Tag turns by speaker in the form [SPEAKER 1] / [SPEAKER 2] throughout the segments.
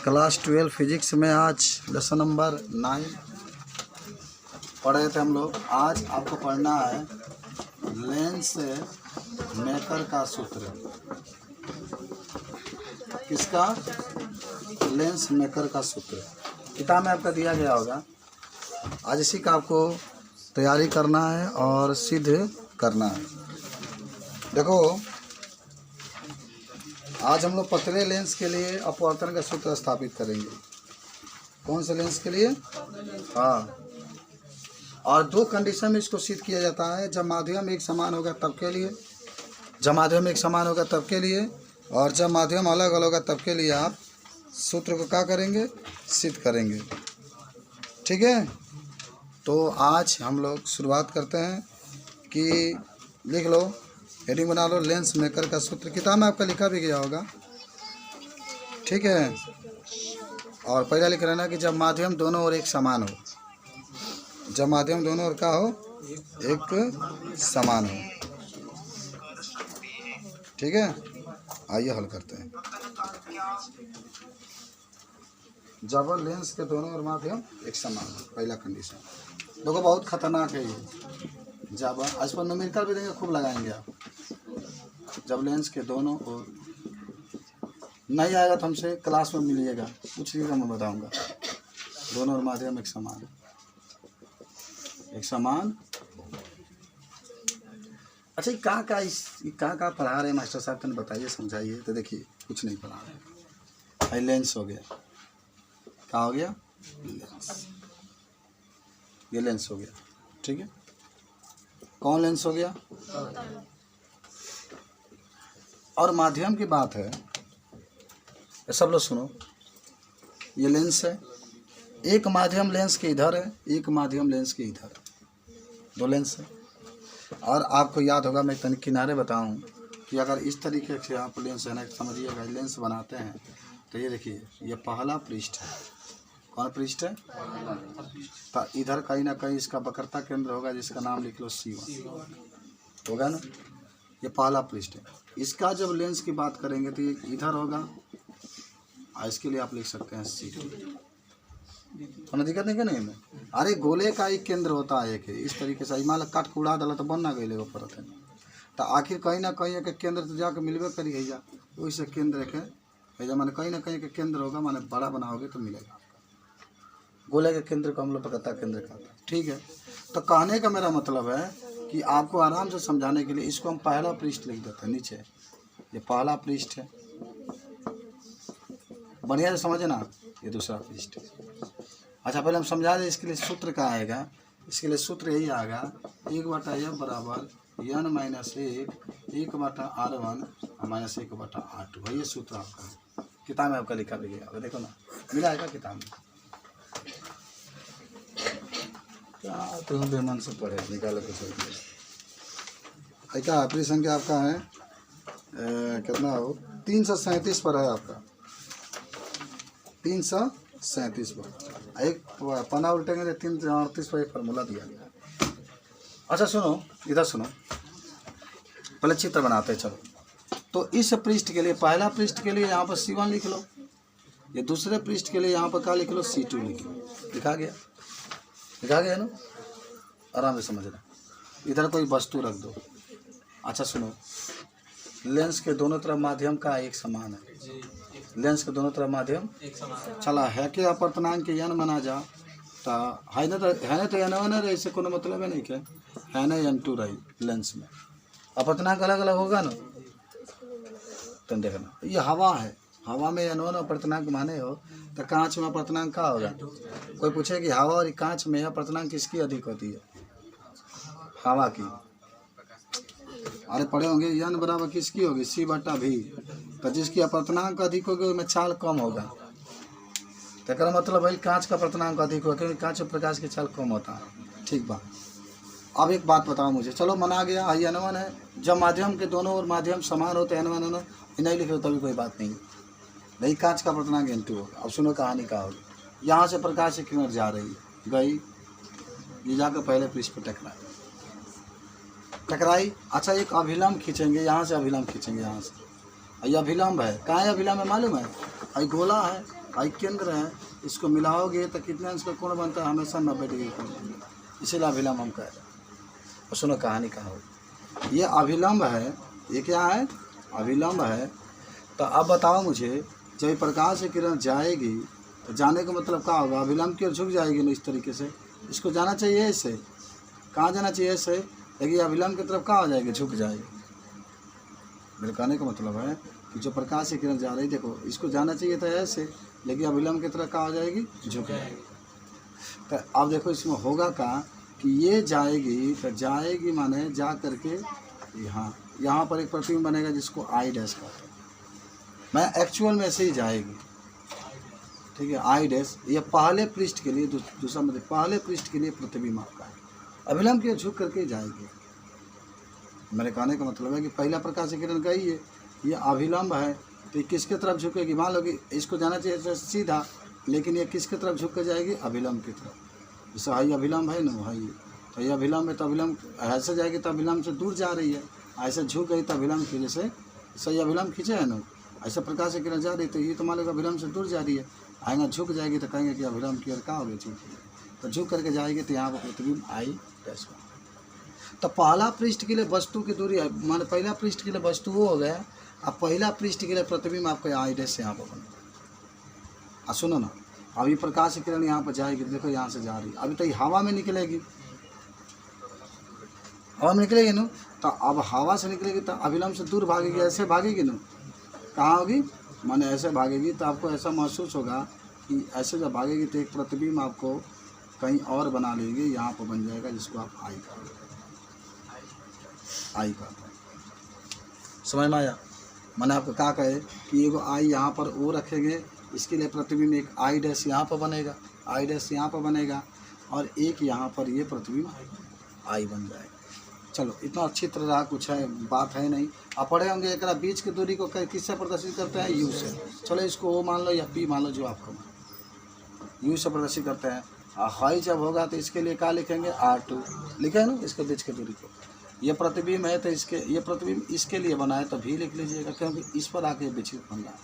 [SPEAKER 1] Class 12 physics में आज lesson number 9 पढ़ रहे थे हम लोग। आज आपको पढ़ना है लेंस मेकर का सूत्र। किसका? लेंस मेकर का सूत्र किताब में आपका दिया गया होगा। आज इसी का आपको तैयारी करना है और सिद्ध करना है। देखो, आज हम लोग पतले लेंस के लिए अपवर्तन का सूत्र स्थापित करेंगे। कौन से लेंस के लिए? हाँ, और दो कंडीशन में इसको सिद्ध किया जाता है। जब माध्यम एक समान होगा तब के लिए, जब माध्यम एक समान होगा तब के लिए, और जब माध्यम अलग अलग होगा तब के लिए आप सूत्र को क्या करेंगे? सिद्ध करेंगे। ठीक है, तो आज हम लोग शुरुआत करते हैं कि लिख लो, हेडिंग बना लो, लेंस मेकर का सूत्र। किताब में आपका लिखा भी गया होगा। ठीक है, और पहला लिख रहना कि जब माध्यम दोनों ओर एक समान हो। जब माध्यम दोनों ओर क्या हो? एक समान हो। ठीक है, आइए हल करते हैं। जब लेंस के दोनों ओर माध्यम एक समान हो, पहला कंडीशन। देखो, बहुत खतरनाक है ये। जब आज पर न्यूमेरिकल भी देंगे, खूब लगाएंगे आप। जब लेंस के दोनों ओर, नहीं आएगा तो हमसे क्लास में मिलिएगा, पूछिएगा, मैं बताऊंगा। दोनों ओर माध्यम एक समान, एक समान। अच्छा, कहाँ पढ़ा रहे मास्टर साहब? तने बताइए, समझाइए। तो देखिए, कुछ नहीं पढ़ा रहे। लेंस हो गया, क्या हो गया? लेंस। ये लेंस हो गया। ठीक है, कौन लेंस हो गया? और माध्यम की बात है, सब लोग सुनो। ये लेंस है, एक माध्यम लेंस के इधर है, एक माध्यम लेंस के इधर, दो लेंस है। और आपको याद होगा, मैं तनिक किनारे बताऊं कि अगर इस तरीके से आप लेंस है ना, समझिएगा, लेंस बनाते हैं तो ये देखिए, ये पहला पृष्ठ है। कौन पृष्ठ है? तो इधर कहीं ना कहीं इसका वक्रता केंद्र होगा, जिसका नाम लिख लो C1 होगा ना। ये पहला पृष्ठ है। इसका जब लेंस की बात करेंगे तो ये इधर होगा, और इसके लिए आप लिख सकते हैं C2। हमें दिक्कत नहीं क्या? नहीं में, अरे गोले का एक केंद्र होता है, एक इस तरीके से। मान लो काट के उड़ा डाला तो बन ना गई परत है, तो आखिर कहीं ना कहीं एक केंद्र तो जाकर मिलवे करी है जा। वैसे केंद्र एक है, माने कहीं ना कहीं एक केंद्र होगा, माने बड़ा बनाओगे तो मिलेगा। गोले के केंद्र को हम लोग पकड़ता केंद्र का। ठीक है, तो कहने का मेरा मतलब है कि आपको आराम से समझाने के लिए इसको हम पहला पृष्ठ लिख देते हैं नीचे। ये पहला पृष्ठ है, बढ़िया से समझे ना। ये दूसरा पृष्ठ है। अच्छा, पहले हम समझा दें इसके लिए सूत्र क्या आएगा। इसके लिए सूत्र यही आएगा, 1/f बराबर n-1 1/r1 -1/r2 है। ये सूत्र आपका है, किताब में आपका लिखा भी गया। देखो ना, मिला है किताब में? क्या तुम बेमन से पढ़े, निकालो कुछ। क्या अपनी संख्या आपका है कितना हो? 337 पर है आपका, 337 पर। एक पन्ना उल्टेंगे तो 338 पर एक फार्मूला दिया गया। अच्छा सुनो, इधर सुनो, पहले चित्र बनाते हैं। चलो, तो इस पृष्ठ के लिए, पहला पृष्ठ के लिए यहाँ पर C1 लिख लो। ये दूसरे पृष्ठ के लिए यहाँ पर क्या लिख लो? C2 लिख लो। लिखा गया? लिखा गया ना? आराम से समझना। इधर कोई वस्तु रख दो। अच्छा सुनो, लेंस के दोनों तरफ माध्यम का एक समान है। लेंस के दोनों तरफ माध्यम चला है कि अपवर्तनांक के n माना जा, तो है ना, तो n1 है, इससे कोनो मतलब है नहीं के है ना n2 रही। लेंस में अपवर्तनांक अलग अलग होगा ना, तो देखना। ये हवा है, हवा में n1 अपवर्तनांक माने हो, तो कांच में अपवर्तनांक क्या होगा? कोई पूछे कि हवा और कांच में अपवर्तनांक किसकी अधिक होती है? हवा की। अरे पढ़े होंगे, n बराबर किसकी होगी? C/V। तो जिसकी अपवर्तनांक अधिक होगी उसमें चाल कम होगा। तो इसका मतलब भाई कांच का अपवर्तनांक अधिक होगा, क्योंकि कांच में प्रकाश की चाल कम होता है। ठीक बात। अब एक बात बताओ मुझे, चलो मना गया, n1 है। जब माध्यम के दोनों ओर माध्यम समान हो तो n1 नहीं लिखे तभी कोई बात नहीं, कांच का अपवर्तनांक n2 होगा। अब सुनो कहानी क्या होगी। यहाँ से प्रकाश की किरण जा रही है, गई, ये जाकर पहले पृष्ठ पर टकराई। अच्छा, एक अभिलंब खींचेंगे, यहाँ से अभिलंब खींचेंगे, यहाँ से। ये अभिलंब है, कहाँ है अभिलंब है मालूम है? ये गोला है, आई केंद्र है, इसको मिलाओगे तो कितने अंश का कोण बनता है? हमेशा 90 डिग्री कोण बनता है, इसीलिए अभिलंब हम कह रहे हैं। और सुनो कहानी कहाँ हो, ये अभिलंब है, ये क्या है? अभिलंब है। तो अब बताओ मुझे, जब प्रकाश से किरण जाएगी तो जाने का मतलब क्या होगा? अभिलंब की ओर झुक जाएगी ना, इस तरीके से। इसको जाना चाहिए ऐसे, कहाँ जाना चाहिए? ऐसे, लेकिन अभिलंब की तरफ कहाँ हो जाएगी? झुक जाएगी। मेरे कहने का मतलब है कि जो प्रकाश से किरण जा रही, देखो इसको जाना चाहिए था ऐसे, लेकिन अभिलंब की तरफ कहाँ हो जाएगी? झुक जाएगी। तो अब देखो इसमें होगा क्या कि ये जाएगी, तो जाएगी माने जा करके यहाँ पर एक प्रतिबिंब बनेगा जिसको आई डैश कहते हैं। मैं एक्चुअल में ऐसे ही जाएगी, ठीक है। आई डैश ये पहले पृष्ठ के लिए, दूसरा मतलब पहले पृष्ठ के लिए प्रतिबिंब आपका है, अभिलंब की ओर झुक करके जाएगी। मेरे कहने का मतलब है कि पहला प्रकाश किरण गई है, ये अभिलंब है, तो ये किसके तरफ झुकेगी? मान लो कि इसको जाना चाहिए सीधा, लेकिन ये किसके तरफ झुक कर जाएगी? अभिलंब की तरफ। जैसे हाई अभिलंब है ना, हाई, तो ये अभिलंब है, तो अभिलंब ऐसे जाएगी तो अभिलंब से दूर जा रही है, ऐसे झुक गई तो अभिलंब की जैसे सही अभिलंब खींचे है ना, ऐसे प्रकाश से किरण जा रही, तो ये तो मान लो अभिलंब से दूर जा रही है, आएगा झुक जाएगी तो कहेंगे कि अभिलंब की ओर कहाँ हो गई? झुक। तो झुक करके जाएगी तो यहाँ पर प्रतिबिंब आई डैश। तो पहला पृष्ठ के लिए वस्तु की दूरी, मान पहला पृष्ठ के लिए वस्तु वो हो गया, अब पहला पृष्ठ के लिए प्रतिबिंब आपका आई डैश से यहाँ पर बना। सुनो ना, अभी प्रकाश की किरण यहाँ पर जाएगी, देखो यहाँ से जा रही, अभी तो ये हवा में निकलेगी, हवा में निकलेगी ना, तो अब हवा से निकलेगी तो अभिलंब से दूर भागेगी, ऐसे भागेगी ना, कहाँ होगी? माने ऐसे भागेगी, तो आपको ऐसा महसूस होगा कि ऐसे जब भागेगी तो एक प्रतिबिंब आपको कहीं और बना लेगी, यहाँ पर बन जाएगा, जिसको आप आई कहते हैं। समझ में आया? मैंने आपको कहा कहे कि एगो आई यहाँ पर वो रखेंगे, इसके लिए प्रतिबिंब एक आई डैश यहाँ पर बनेगा, आई डैश यहाँ पर बनेगा, और एक यहाँ पर ये प्रतिबिंब आई बन जाएगा। चलो इतना अच्छी तरह कुछ है बात है नहीं, आप पढ़े होंगे। एक बीच की दूरी को किससे प्रदर्शित करते हैं? यू से। चलो इसको ओ मान लो या पी मान लो, जो आपको यू से प्रदर्शित करते हैं। हाई जब होगा तो इसके लिए क्या लिखेंगे? R2 लिखे ना, इसके बीच की दूरी को। ये प्रतिबिंब है तो इसके, ये प्रतिबिंब इसके लिए बना है तो भी लिख लीजिएगा, क्योंकि इस पर आके विक्षेप बन रहा है।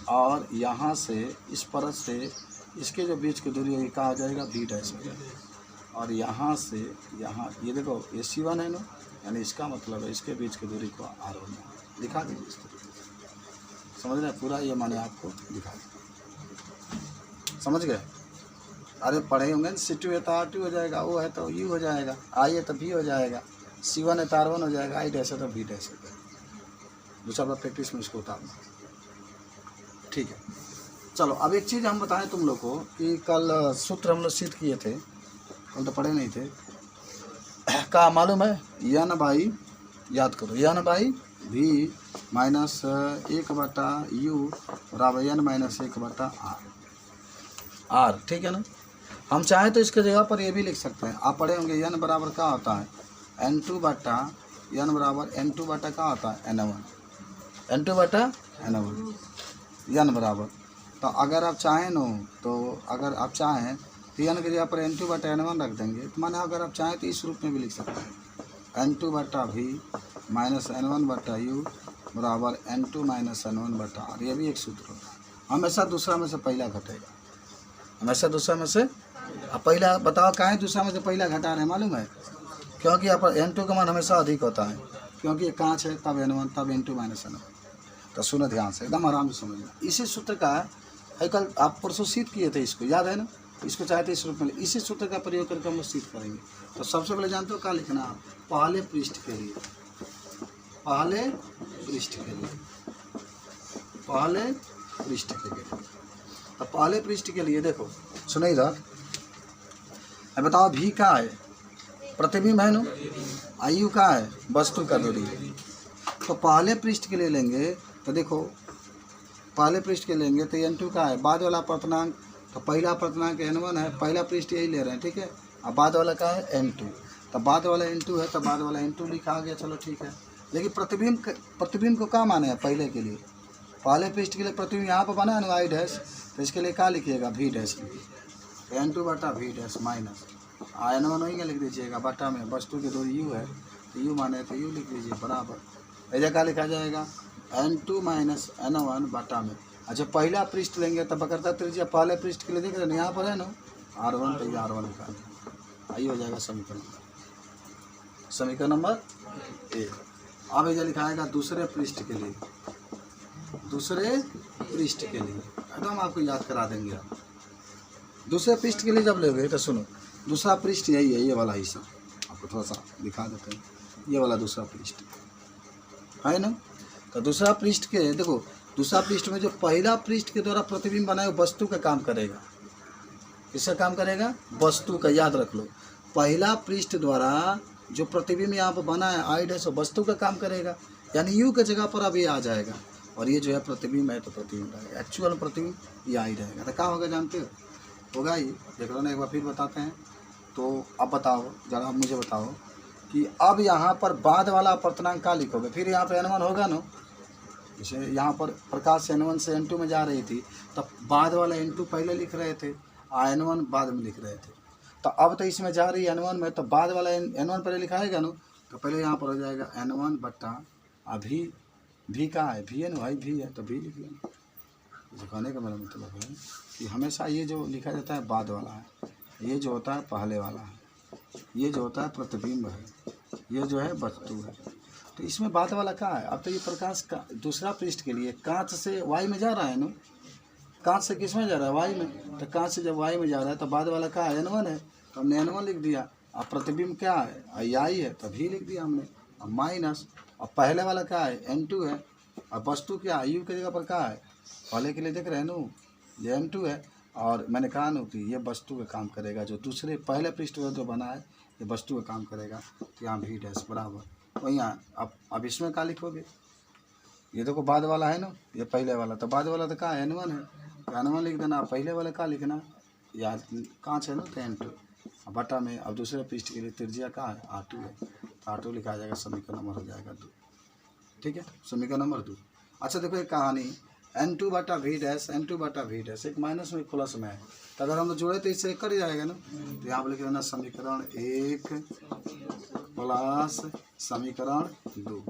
[SPEAKER 1] और यहाँ से इस परत से इसके जो बीच की दूरी होगी क्या हो जाएगा? V डैश हो जाएगा। और यहाँ से यहाँ ये देखो ये C1 है ना, यानी इसका मतलब है इसके बीच की दूरी को R1 दिखा दीजिए इस तरीके से। समझ रहे? पूरा ये मैंने आपको दिखा दिया, समझ गए? अरे पढ़े होंगे ना, C2 है तो R2 हो जाएगा, O है तो U हो जाएगा, I है तो V हो जाएगा, C1 है तो R1 हो जाएगा, I डैश है तो V डैश हो जाएगा। दूसरा बार प्रैक्टिस में इसको उतारना, ठीक है। चलो अब एक चीज़ हम बताएं तुम लोग को कि कल सूत्र हम लोग सिद्ध किए थे, कल तो पढ़े नहीं थे। क्या मालूम है? यन बाई, याद करो, यन बाई V माइनस 1/U बराबर N माइनस 1/R, ठीक है ना। हम चाहें तो इसके जगह पर ये भी लिख सकते हैं। आप पढ़े होंगे N बराबर क्या होता है? N2 बटा N बराबर N2 बटा क्या होता है? N1, N2 बटा N1 N बराबर। तो अगर आप चाहें नो, तो अगर आप चाहें तो N की जगह पर N2 बटा N1 रख देंगे, तो माने अगर आप चाहें तो इस रूप में भी लिख सकते हैं, N2 बटा V माइनस N1 बटा U बराबर N2 माइनस N1 बटा R। ये भी एक सूत्र होता है। हमेशा दूसरा में से पहला घटेगा, हमेशा दूसरा में से। अब पहला बताओ क्या है? दूसरा में से पहला घटा रहे हैं, मालूम है? क्योंकि यहाँ पर N2 का मान हमेशा अधिक होता है, क्योंकि ये कांच है, तब N1 तब N2 माइनस N1। तो सुनो ध्यान से, एकदम आराम से समझना। इसी सूत्र का है, कल आप परसों सिद्ध किए थे, इसको याद है ना? इसको चाहते इस रूप में, इसी सूत्र का प्रयोग करके हम लोग सिद्ध करेंगे। तो सबसे पहले जानते हो क्या लिखना? पहले पृष्ठ के लिए, पहले पृष्ठ के लिए, पहले पृष्ठ के लिए। तो पहले पृष्ठ के लिए देखो, सुनो इधर, अब बताओ V का है? प्रतिबिंब है ना, IU का है? वस्तु का दूरी। तो पहले पृष्ठ के लिए लेंगे तो देखो, पहले पृष्ठ के लेंगे तो N2 का है, बाद वाला अपर्तनांक, तो पहला अपर्तनांक N1 है, पहला पृष्ठ यही ले रहे हैं, ठीक है। अब बाद वाला का है N2, तो बाद वाला N2 है, तो बाद वाला N2 लिखा आ गया, चलो ठीक है। लेकिन प्रतिबिंब को क्या माने हैं? पहले के लिए, पहले पृष्ठ के लिए प्रतिबिंब यहाँ पर बना है ना आई डैश, तो इसके लिए क्या लिखिएगा? V डैश लिखिए, N2 बटा V डैश माइनस N1 वहीं लिख दीजिएगा, बटा में वस्तु की दूरी U है तो U माने तो U लिख लीजिए बराबर। ऐसा क्या लिखा जाएगा? N2 माइनस N1 बटा में अच्छा पहला पृष्ठ लेंगे तब वक्रता त्रिज्या पहले पृष्ठ के लिए देख रहे हैं यहाँ पर है ना R1 तो ये R1 निकाल आइए हो जाएगा समीकरण नंबर 1। अब ये लिखाएगा दूसरे पृष्ठ के लिए एकदम आपको याद करा देंगे। आप दूसरे पृष्ठ के लिए जब लोगे तो सुनो दूसरा पृष्ठ यही है, ये वाला हिस्सा आपको थोड़ा सा दिखा देते हैं, ये वाला दूसरा पृष्ठ है ना। तो दूसरा पृष्ठ के देखो दूसरा पृष्ठ में जो पहला पृष्ठ के द्वारा प्रतिबिंब बनाए वस्तु का काम करेगा। किसका काम करेगा? वस्तु का। याद रख लो पहला पृष्ठ द्वारा जो प्रतिबिंब यहाँ पर बना है आई डैश वस्तु का काम करेगा, यानी यू के जगह पर अब ये आ जाएगा और ये जो है प्रतिबिंब है तो प्रतिबिंब रहेगा, एक्चुअल प्रतिबिंब ये आई रहेगा। तो क्या होगा जानते हो? होगा ही, देख लो ना एक बार फिर बताते हैं। तो अब बताओ जरा, अब मुझे बताओ कि अब यहाँ पर बाद वाला अपवर्तनांक क्या लिखोगे? फिर यहाँ पे n1 होगा ना, जैसे यहाँ पर प्रकाश n1 से n2 में जा रही थी तब बाद वाला n2 पहले लिख रहे थे n1 बाद में लिख रहे थे। तो अब तो इसमें जा रही है n1 में, तो बाद वाला n1 पहले लिखाएगा ना, तो पहले यहाँ पर हो जाएगा n1 बट्टा अभी भी का है भी है ना भाई, भी है तो भी लिख लेंगे। कहने का मेरा मतलब है कि हमेशा ये जो लिखा जाता है बाद वाला है, ये जो होता है पहले वाला है, ये जो होता है प्रतिबिंब है, ये जो है वस्तु है। तो इसमें बाद वाला क्या है? अब तो ये प्रकाश का दूसरा पृष्ठ के लिए कांच से वाई में जा रहा है ना, कांच से किस में जा रहा है? वाई में। तो कांच से जब वाई में जा रहा है तो बाद वाला क्या है? n1 है, तो हमने n1 लिख दिया। अब प्रतिबिंब क्या है? आई है तभी लिख दिया हमने। अब माइनस, अब पहले वाला क्या है? n2 है। अब वस्तु क्या है? यू की जगह पर क्या है? पहले के लिए देख रहे हैं ना, ये n2 है और मैंने कहा ना कि ये वस्तु का काम करेगा, जो दूसरे पहले पृष्ठ में जो बना है ये वस्तु का काम करेगा। तो यहाँ भी डैश बराबर और यहाँ अब इसमें क्या लिखोगे? ये देखो बाद वाला है ना, ये पहले वाला, तो बाद वाला तो क्या है? n1 है, तो n1 लिख देना। पहले वाला क्या लिखना? यार कांच है ना तो n2 बटा में। अब दूसरे पृष्ठ के लिए त्रिज्या क्या है? R2 है, तो R2 लिखा जाएगा, समीकरण नंबर हो जाएगा 2। ठीक है, समीकरण नंबर 2। अच्छा देखो एक कहानी, n2 बटा वी डैश, n2 बटा वी डैश एक माइनस में प्लस में है, तो अगर हम जोड़े तो इससे कट जाएगा ना। तो यहाँ पर लिख देना समीकरण 1 प्लस समीकरण 2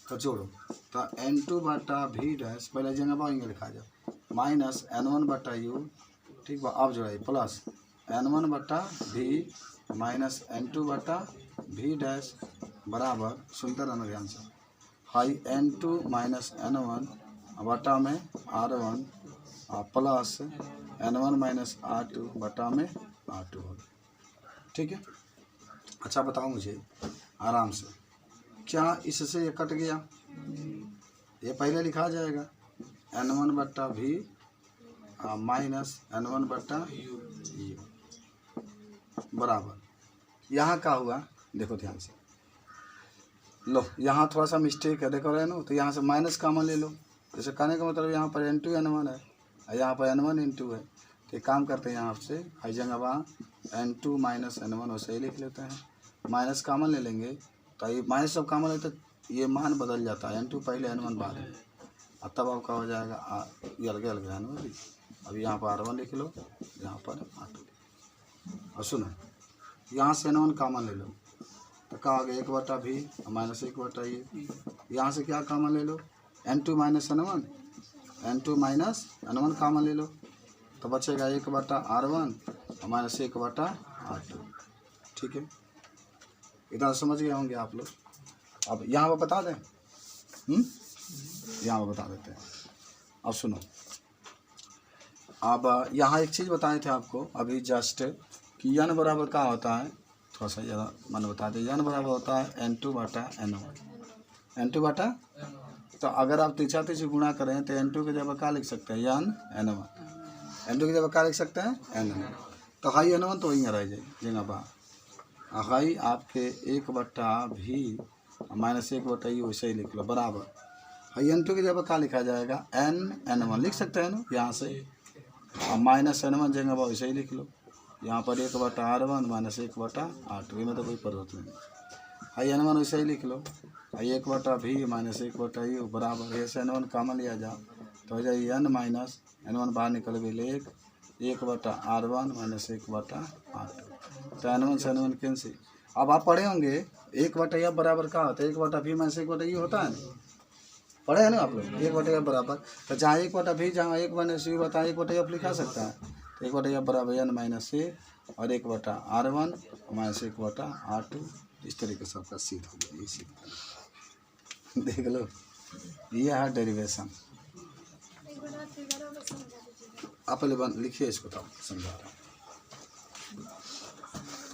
[SPEAKER 1] तो जोड़ो। तो n2 बटा वी डैश पहले जगह पाएंगे लिखा जाए माइनस n1 बटा यू, ठीक बा। अब जोड़ाइए प्लस n1 बटा वी माइनस n2 बटा वी डैश बराबर, सुनते रहना ध्यान से, हाई n2 माइनस n1 बटा में R1 plus n1 minus R2 बटा में R2 होगा। ठीक है। अच्छा बताओ मुझे आराम से, क्या इससे ये कट गया? ये पहले लिखा जाएगा n1 बट्टा भी माइनस n1 बट्टा यू बराबर। यहाँ क्या हुआ देखो ध्यान से, लो यहाँ थोड़ा सा मिस्टेक है, देखो रहे ना, तो यहाँ से माइनस कॉमन ले लो। जैसे कहने का मतलब यहाँ पर n2 n1 है और यहाँ पर n1 n2 है, तो एक काम करते हैं यहाँ से हर जगह n2 माइनस n1 वैसे ही लिख लेते हैं, माइनस कॉमन ले लेंगे तो ये माइनस सब कॉमन है तो ये मान बदल जाता है, n2 पहले n1 बाद में, और तब आपका हो जाएगा ये अलग अलग है ना। अभी यहाँ पर R1 लिख लो, यहाँ पर R2। और सुनो यहाँ से n1 कॉमन ले लो तो क्या आ गया? 1 बटा भी माइनस 1 बटा ये, यहाँ से क्या कॉमन ले लो? n2 minus n1, n2 minus n1 common ले लो तो बचेगा 1 बटा R1 और माइनस 1 बटा R2। ठीक है, इतना समझ गए होंगे आप लोग। अब यहाँ पर बता दें, यहाँ पर बता देते हैं। अब सुनो, अब यहाँ एक चीज़ बताए थे आपको अभी जस्ट कि n बराबर क्या होता है, थोड़ा सा ज़्यादा मन बता दें। n बराबर होता है n2 बटा n1, n2 बटा, तो अगर आप तीसरा तीसरी गुणा करें तो n2 की जगह क्या लिख सकते हैं? n1, n2 की जगह क्या लिख सकते हैं? n1। तो हाई n1 तो वहीं रह जाए जगह बा, हाई आपके 1 बट्टा भी माइनस 1 बटा ये वैसे ही लिख लो बराबर। हाई n2 की जगह क्या लिखा जाएगा? n1 लिख सकते हैं ना यहाँ से, और माइनस n1 जगह बा वैसे ही लिख लो। यहाँ पर 1 बटा R1 माइनस 1 बटा R2 में तो कोई परिवर्तन नहीं। हाई n1 वैसे ही लिख लो, हाई 1 बटा भी माइनस 1 बटा यू बराबर, ऐसे n1 कॉमन लिया जाओ तो हो जाए n माइनस n1 बाहर निकल गई 1 बटा R1 माइनस 1 बटा R2, तो n1 से n1 कैंसिल। अब आप पढ़े होंगे 1 बटा यह बराबर क्या होता है? 1 बटा भी माइनस 1 बटा यू होता है ना, पढ़े हैं ना आप लोग, 1/f बराबर, तो जहाँ 1/v जहाँ 1/c होता है 1/f लिखा सकता है, तो 1/f बराबर n माइनस a और 1/r1 माइनस 1/r2, इस तरीके से आपका सिद्ध हो गया, ये सिद्ध देख लो, ये है डेरिवेशन। आप पहले लिखिए इसको, तो समझा रहा हूँ।